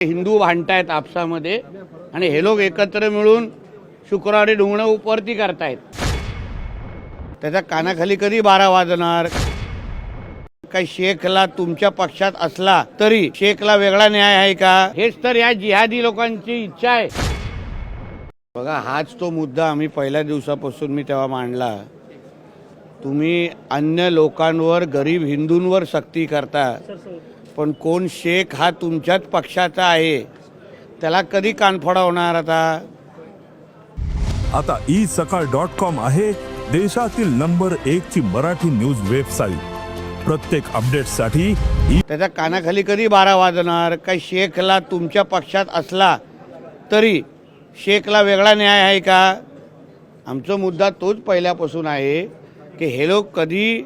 हिंदू भांडतायत आपसामध्ये आणि हे लोक एकत्र मिळून शुक्रवारी ढुंगणं उपरती करतायत। त्याच्या कानाखाली कधी 12 वाजणार? काही शेखला तुमच्या पक्षात असला तरी शेखला वेगळा न्याय आहे का? हेच तर या जिहादी लोकांची इच्छा आहे। बघा, हाच तो मुद्दा आम्ही पहिल्या दिवसापासून मी तेव्हा मांडला। तुम्ही अन्य लोकांवर, गरीब हिंदूंवर सक्ती करता, पण कोण शेख हा तुमच्याच पक्षाचा आहे त्याला कधी कानफोडा होणार? आता isakal.com आहे देशातील नंबर 1 ची मराठी न्यूज वेबसाईट। प्रत्येक अपडेटसाठी त्याच्या कानाखाली कधी 12 वाजणार? काही शेखला तुमच्या पक्षात असला तरी शेखला वेगळा न्याय आहे का? आमचा मुद्दा तोच पहिल्यापासून आहे की हे लोक कधी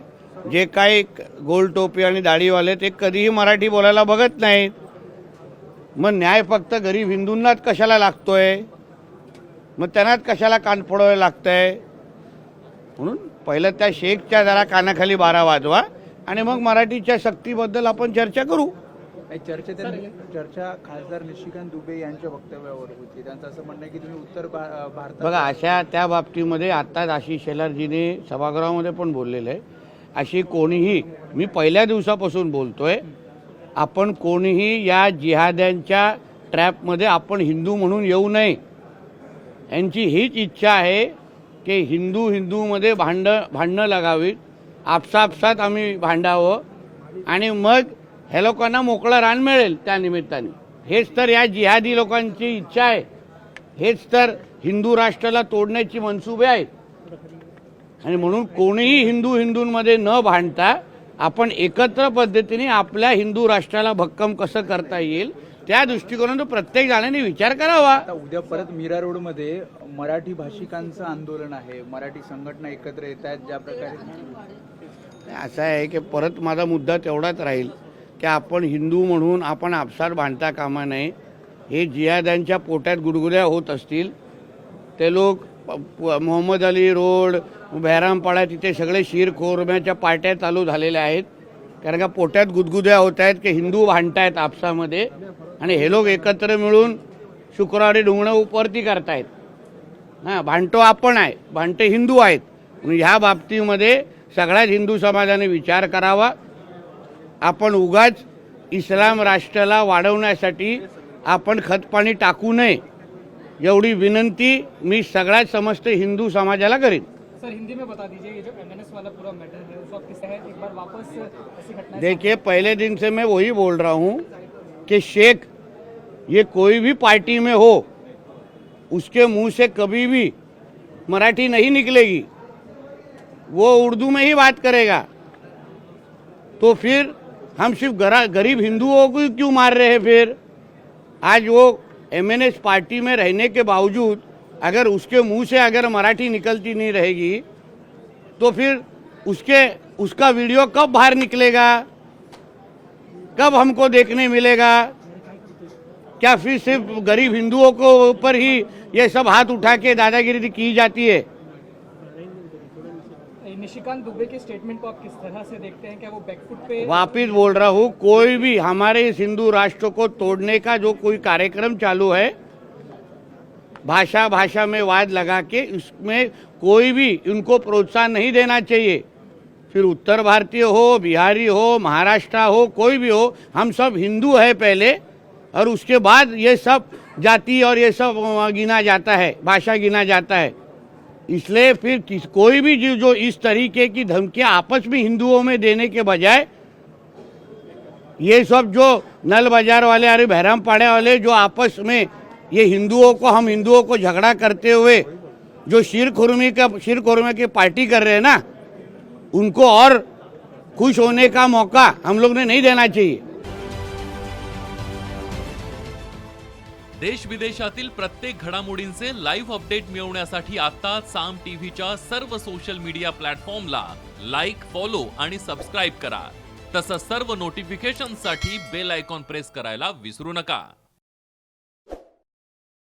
जे काय गोल टोपी आणि दाढीवाले ते कधीही मराठी बोलायला बघत नाहीत। मग न्याय फक्त गरीब हिंदूंनाच कशाला लागतोय? मग त्यांनाच कशाला कान फोडावे लागतंय? म्हणून पहिलं त्या शेखच्या जरा कानाखाली 12 वाजवा आणि मग मराठीच्या शक्तीबद्दल आपण चर्चा करू। चर्चा खासदार निशिकांत दुबे यांच्या वक्तव्यावर होती। त्यांचं असं म्हणणं आहे की तुम्ही उत्तर भारतात बघा, अशा त्या बाबतीमध्ये आत्ताच आशिष शेलारजीने सभागृहामध्ये पण बोललेलं आहे। अशी कोणीही, मी पहिल्या दिवसापासून बोलतोय, आपण कोणीही या जिहाद्यांच्या ट्रॅपमध्ये आपण हिंदू म्हणून येऊ नये। यांची हीच इच्छा आहे की हिंदूमध्ये भांडणं लागावीत, आपसात आम्ही भांडावं आणि मग हे लोकांना मोकळं रान मिळेल त्या निमित्ताने। हेच तर या जिहादी लोकांची इच्छा आहे। हेच तर हिंदू राष्ट्राला तोडण्याची मनसुबे आहेत। आणि म्हणून कोणीही हिंदूंमध्ये न भांडता आपण एकत्र पद्धतीने आपल्या हिंदू राष्ट्राला भक्कम कसं करता येईल त्या दृष्टिकोनातून प्रत्येक जणांनी विचार करावा। आता उद्या परत मीरा रोडमध्ये मराठी भाषिकांचं आंदोलन आहे। मराठी संघटना एकत्र येत आहेत। ज्या प्रकारे असं आहे की परत माझा मुद्दा तेवढाच राहील की आपण हिंदू म्हणून आपण आपसात भांडता कामा नये। हे जिहाद्यांच्या पोटात गुडगुड्या होत असतील ते लोक मोहम्मद अली रोड, बहरामपाडा, तिथे सगळे शीरखोरम्याच्या पार्ट्या चालू झालेल्या आहेत। कारण का पोटात गुदगुद्या होत आहेत की हिंदू भांडतायत आपसामध्ये आणि हे लोक एकत्र मिळून शुक्रवारी ढुंगणं उपरती करतायत। भांडतो आपण आहे, भांडते हिंदू आहेत। म्हणून ह्या बाबतीमध्ये सगळ्याच हिंदू समाजाने विचार करावा। आपण उगाच इस्लाम राष्ट्राला वाढवण्यासाठी आपण खतपाणी टाकू नये, एवढी विनंती मी सगळ्यात समस्त हिंदू समाजाला करेन। सर, हिंदी में बता दीजिए, ये जो एमएनएस वाला पूरा मैटर है उसको आप किस है एक बार वापस ऐसी घटना। देखिए, पहले दिन से मैं वही बोल रहा हूँ कि शेख ये कोई भी पार्टी में हो, उसके मुंह से कभी भी मराठी नहीं निकलेगी। वो उर्दू में ही बात करेगा। तो फिर हम सिर्फ गरीब हिंदुओं को क्यों मार रहे हैं? फिर आज वो एमएनएस पार्टी में रहने के बावजूद अगर उसके मुंह से अगर मराठी निकलती नहीं रहेगी तो फिर उसका वीडियो कब बाहर निकलेगा? कब हमको देखने मिलेगा? क्या फिर सिर्फ गरीब हिंदुओं को ऊपर ही ये सब हाथ उठा के दादागिरी की जाती है? निशिकांत दुबे के स्टेटमेंट को आप किस तरह से देखते हैं? क्या वो बैकफुट पे? वापिस बोल रहा हूँ, कोई भी हमारे इस हिंदू राष्ट्र को तोड़ने का जो कोई कार्यक्रम चालू है, भाषा में वाद लगा के उसमें कोई भी उनको प्रोत्साहन नहीं देना चाहिए। फिर उत्तर भारतीय हो, बिहारी हो, महाराष्ट्र हो, कोई भी हो, हम सब हिंदू है पहले और उसके बाद ये सब जाति और ये सब गिना जाता है, भाषा गिना जाता है। इसलिए फिर कोई भी जो इस तरीके की धमकियां आपस में हिंदुओं में देने के बजाय ये सब जो नल बाजार वाले और बहरामपाड़ा वाले जो आपस में ये हम हिंदुओं को झगड़ा करते हुए जो शीरखोरमे की पार्टी कर रहे हैं ना, उनको और खुश होने का मौका हम लोग ने नहीं देना चाहिए। देश विदेशातील प्रत्येक घडामोडींचे लाईव्ह अपडेट मिळवण्यासाठी आता साम टीव्हीच्या सर्व सोशल मीडिया प्लॅटफॉर्मला लाईक, फॉलो आणि सबस्क्राईब करा। तसंच सर्व नोटिफिकेशनसाठी बेल आयकॉन प्रेस करायला विसरू नका।